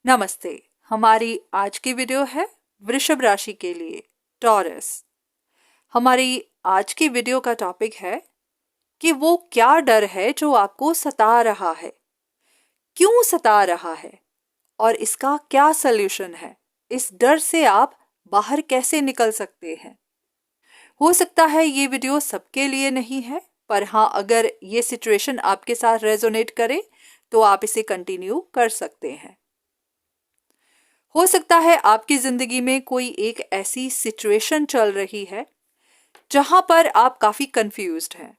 नमस्ते। हमारी आज की वीडियो है वृषभ राशि के लिए, टॉरस। हमारी आज की वीडियो का टॉपिक है कि वो क्या डर है जो आपको सता रहा है, क्यों सता रहा है और इसका क्या सल्यूशन है। इस डर से आप बाहर कैसे निकल सकते हैं। हो सकता है ये वीडियो सबके लिए नहीं है, पर हाँ, अगर ये सिचुएशन आपके साथ रेजोनेट करे तो आप इसे कंटिन्यू कर सकते हैं। हो सकता है आपकी जिंदगी में कोई एक ऐसी सिचुएशन चल रही है जहां पर आप काफी कंफ्यूज्ड हैं।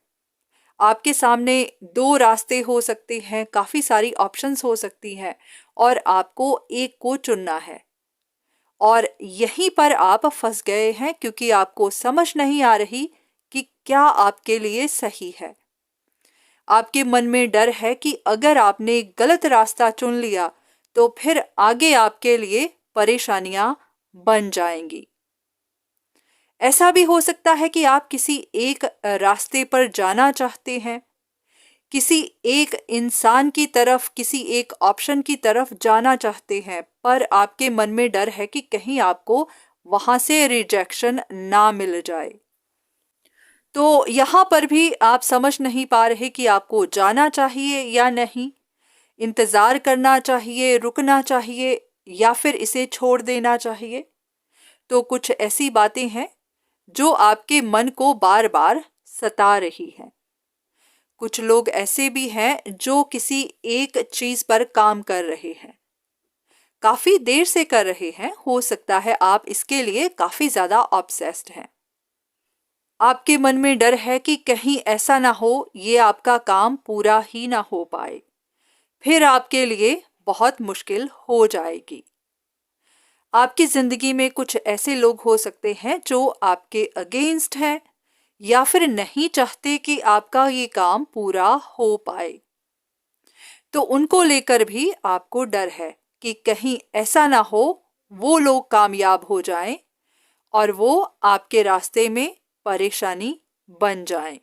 आपके सामने दो रास्ते हो सकते हैं, काफी सारी ऑप्शंस हो सकती हैं और आपको एक को चुनना है। और यहीं पर आप फंस गए हैं क्योंकि आपको समझ नहीं आ रही कि क्या आपके लिए सही है। आपके मन में डर है कि अगर आपने गलत रास्ता चुन लिया तो फिर आगे आपके लिए परेशानियां बन जाएंगी। ऐसा भी हो सकता है कि आप किसी एक रास्ते पर जाना चाहते हैं, किसी एक इंसान की तरफ, किसी एक ऑप्शन की तरफ जाना चाहते हैं, पर आपके मन में डर है कि कहीं आपको वहां से रिजेक्शन ना मिल जाए। तो यहाँ पर भी आप समझ नहीं पा रहे कि आपको जाना चाहिए या नहीं, इंतज़ार करना चाहिए, रुकना चाहिए या फिर इसे छोड़ देना चाहिए। तो कुछ ऐसी बातें हैं जो आपके मन को बार बार सता रही हैं। कुछ लोग ऐसे भी हैं जो किसी एक चीज़ पर काम कर रहे हैं, काफ़ी देर से कर रहे हैं। हो सकता है आप इसके लिए काफ़ी ज़्यादा ऑब्सेस्ड हैं। आपके मन में डर है कि कहीं ऐसा ना हो ये आपका काम पूरा ही ना हो पाए, फिर आपके लिए बहुत मुश्किल हो जाएगी। आपकी जिंदगी में कुछ ऐसे लोग हो सकते हैं जो आपके अगेंस्ट हैं या फिर नहीं चाहते कि आपका ये काम पूरा हो पाए। तो उनको लेकर भी आपको डर है कि कहीं ऐसा ना हो वो लोग कामयाब हो जाएं और वो आपके रास्ते में परेशानी बन जाएं।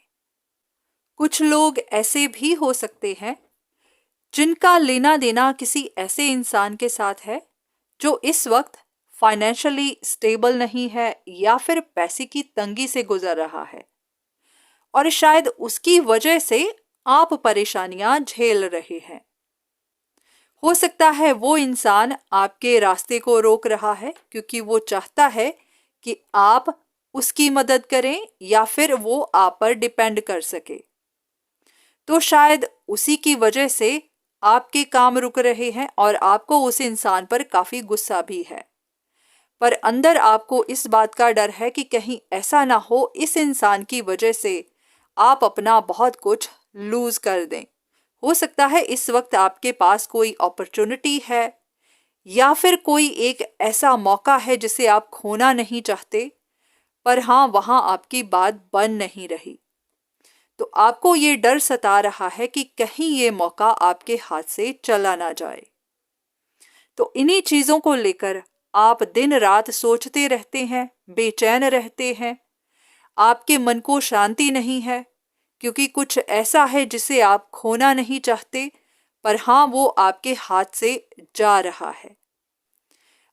कुछ लोग ऐसे भी हो सकते हैं जिनका लेना देना किसी ऐसे इंसान के साथ है जो इस वक्त फाइनेंशियली स्टेबल नहीं है या फिर पैसे की तंगी से गुजर रहा है और शायद उसकी वजह से आप परेशानियां झेल रहे हैं। हो सकता है वो इंसान आपके रास्ते को रोक रहा है क्योंकि वो चाहता है कि आप उसकी मदद करें या फिर वो आप पर डिपेंड कर सके। तो शायद उसी की वजह से आपके काम रुक रहे हैं और आपको उस इंसान पर काफी गुस्सा भी है, पर अंदर आपको इस बात का डर है कि कहीं ऐसा ना हो इस इंसान की वजह से आप अपना बहुत कुछ लूज कर दें। हो सकता है इस वक्त आपके पास कोई अपॉर्चुनिटी है या फिर कोई एक ऐसा मौका है जिसे आप खोना नहीं चाहते, पर हाँ, वहां आपकी बात बन नहीं रही। तो आपको ये डर सता रहा है कि कहीं ये मौका आपके हाथ से चला ना जाए। तो इन्हीं चीज़ों को लेकर आप दिन रात सोचते रहते हैं, बेचैन रहते हैं। आपके मन को शांति नहीं है क्योंकि कुछ ऐसा है जिसे आप खोना नहीं चाहते, पर हाँ, वो आपके हाथ से जा रहा है।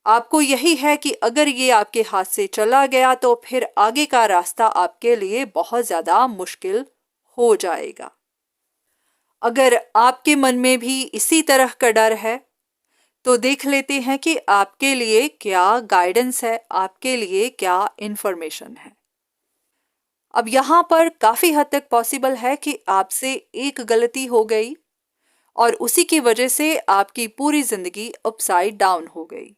आपको यही है कि अगर ये आपके हाथ से चला गया तो फिर आगे का रास्ता आपके लिए बहुत ज़्यादा मुश्किल हो जाएगा। अगर आपके मन में भी इसी तरह का डर है तो देख लेते हैं कि आपके लिए क्या गाइडेंस है, आपके लिए क्या इंफॉर्मेशन है। अब यहाँ पर काफ़ी हद तक पॉसिबल है कि आपसे एक गलती हो गई और उसी की वजह से आपकी पूरी ज़िंदगी अपसाइड डाउन हो गई।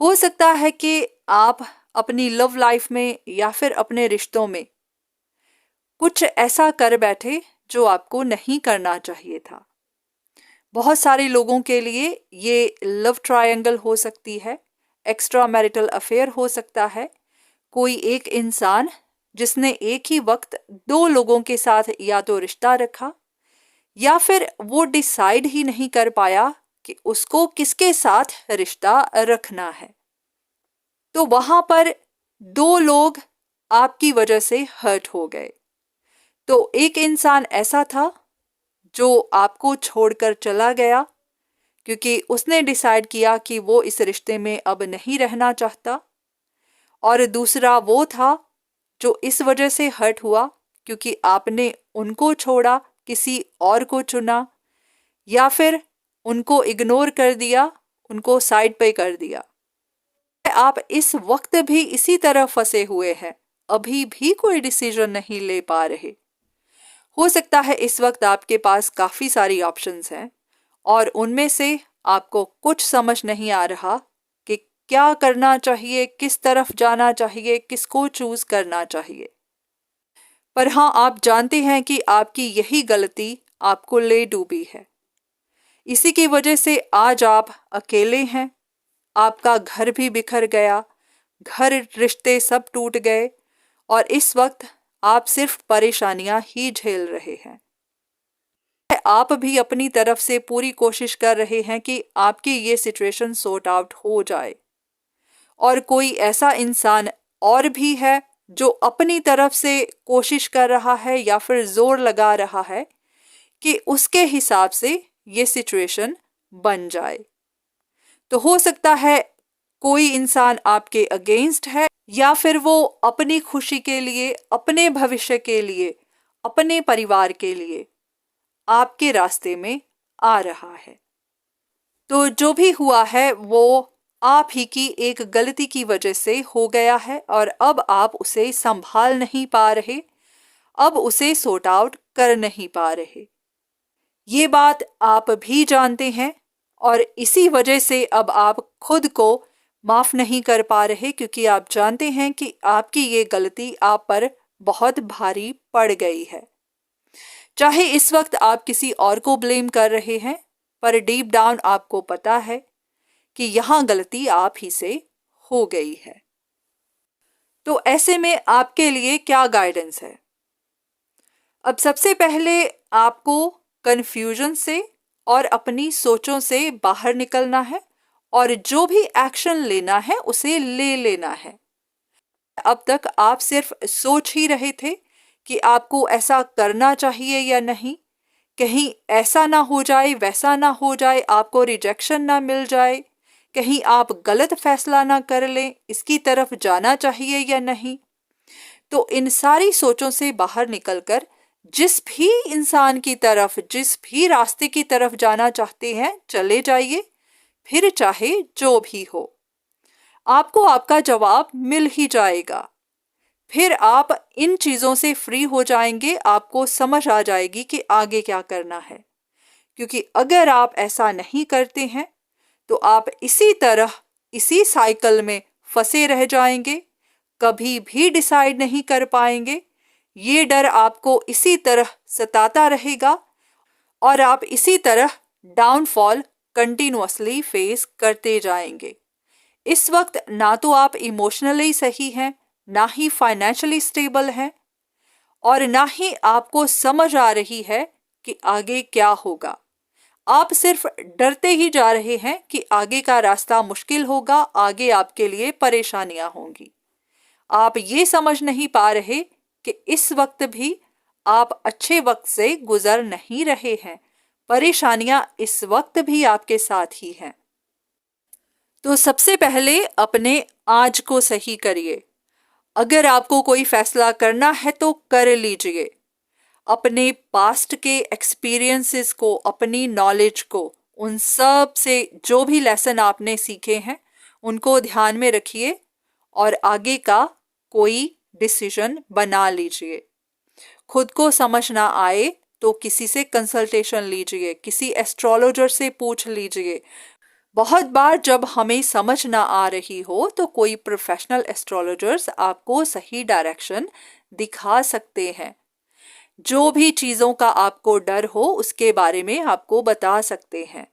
हो सकता है कि आप अपनी लव लाइफ में या फिर अपने रिश्तों में कुछ ऐसा कर बैठे जो आपको नहीं करना चाहिए था। बहुत सारे लोगों के लिए ये लव ट्रायंगल हो सकती है, एक्स्ट्रा मैरिटल अफेयर हो सकता है। कोई एक इंसान जिसने एक ही वक्त दो लोगों के साथ या तो रिश्ता रखा या फिर वो डिसाइड ही नहीं कर पाया कि उसको किसके साथ रिश्ता रखना है। तो वहां पर दो लोग आपकी वजह से हर्ट हो गए। तो एक इंसान ऐसा था जो आपको छोड़कर चला गया क्योंकि उसने डिसाइड किया कि वो इस रिश्ते में अब नहीं रहना चाहता, और दूसरा वो था जो इस वजह से हर्ट हुआ क्योंकि आपने उनको छोड़ा, किसी और को चुना, या फिर उनको इग्नोर कर दिया, उनको साइड पे कर दिया। आप इस वक्त भी इसी तरह फंसे हुए हैं, अभी भी कोई डिसीजन नहीं ले पा रहे। हो सकता है इस वक्त आपके पास काफी सारी ऑप्शंस हैं और उनमें से आपको कुछ समझ नहीं आ रहा कि क्या करना चाहिए, किस तरफ जाना चाहिए, किसको चूज करना चाहिए। पर हाँ, आप जानते हैं कि आपकी यही गलती आपको ले डूबी है। इसी की वजह से आज आप अकेले हैं, आपका घर भी बिखर गया, घर रिश्ते सब टूट गए और इस वक्त आप सिर्फ परेशानियां ही झेल रहे हैं। आप भी अपनी तरफ से पूरी कोशिश कर रहे हैं कि आपकी ये सिचुएशन सॉर्ट आउट हो जाए, और कोई ऐसा इंसान और भी है जो अपनी तरफ से कोशिश कर रहा है या फिर जोर लगा रहा है कि उसके हिसाब से ये सिचुएशन बन जाए। तो हो सकता है कोई इंसान आपके अगेंस्ट है, या फिर वो अपनी खुशी के लिए, अपने भविष्य के लिए, अपने परिवार के लिए आपके रास्ते में आ रहा है। तो जो भी हुआ है वो आप ही की एक गलती की वजह से हो गया है और अब आप उसे संभाल नहीं पा रहे, अब उसे सॉर्ट आउट कर नहीं पा रहे। ये बात आप भी जानते हैं और इसी वजह से अब आप खुद को माफ नहीं कर पा रहे, क्योंकि आप जानते हैं कि आपकी ये गलती आप पर बहुत भारी पड़ गई है। चाहे इस वक्त आप किसी और को ब्लेम कर रहे हैं, पर डीप डाउन आपको पता है कि यहां गलती आप ही से हो गई है। तो ऐसे में आपके लिए क्या गाइडेंस है? अब सबसे पहले आपको कंफ्यूजन से और अपनी सोचों से बाहर निकलना है और जो भी एक्शन लेना है उसे ले लेना है। अब तक आप सिर्फ सोच ही रहे थे कि आपको ऐसा करना चाहिए या नहीं, कहीं ऐसा ना हो जाए, वैसा ना हो जाए, आपको रिजेक्शन ना मिल जाए, कहीं आप गलत फैसला ना कर लें, इसकी तरफ जाना चाहिए या नहीं। तो इन सारी सोचों से बाहर निकलकर जिस भी इंसान की तरफ, जिस भी रास्ते की तरफ जाना चाहते हैं चले जाइए, फिर चाहे जो भी हो आपको आपका जवाब मिल ही जाएगा। फिर आप इन चीज़ों से फ्री हो जाएंगे, आपको समझ आ जाएगी कि आगे क्या करना है। क्योंकि अगर आप ऐसा नहीं करते हैं तो आप इसी तरह, इसी साइकिल में फंसे रह जाएंगे, कभी भी डिसाइड नहीं कर पाएंगे। ये डर आपको इसी तरह सताता रहेगा और आप इसी तरह डाउनफॉल कंटिन्यूअसली फेस करते जाएंगे। इस वक्त ना तो आप इमोशनली सही हैं, ना ही फाइनेंशियली स्टेबल हैं, और ना ही आपको समझ आ रही है कि आगे क्या होगा। आप सिर्फ डरते ही जा रहे हैं कि आगे का रास्ता मुश्किल होगा, आगे आपके लिए परेशानियां होंगी। आप ये समझ नहीं पा रहे कि इस वक्त भी आप अच्छे वक्त से गुजर नहीं रहे हैं, परेशानियां इस वक्त भी आपके साथ ही हैं। तो सबसे पहले अपने आज को सही करिए। अगर आपको कोई फैसला करना है तो कर लीजिए। अपने पास्ट के एक्सपीरियंसेस को, अपनी नॉलेज को, उन सब से जो भी लेसन आपने सीखे हैं उनको ध्यान में रखिए और आगे का कोई डिसीजन बना लीजिए। खुद को समझ ना आए तो किसी से कंसल्टेशन लीजिए, किसी एस्ट्रोलॉजर से पूछ लीजिए। बहुत बार जब हमें समझ ना आ रही हो तो कोई प्रोफेशनल एस्ट्रोलॉजर्स आपको सही डायरेक्शन दिखा सकते हैं। जो भी चीज़ों का आपको डर हो उसके बारे में आपको बता सकते हैं।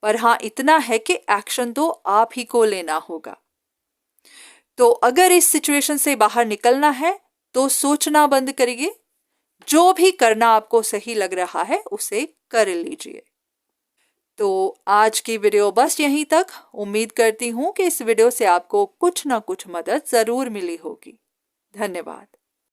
पर हाँ, इतना है कि एक्शन तो आप ही को लेना होगा। तो अगर इस सिचुएशन से बाहर निकलना है तो सोचना बंद करिए, जो भी करना आपको सही लग रहा है उसे कर लीजिए। तो आज की वीडियो बस यहीं तक। उम्मीद करती हूँ कि इस वीडियो से आपको कुछ ना कुछ मदद ज़रूर मिली होगी। धन्यवाद।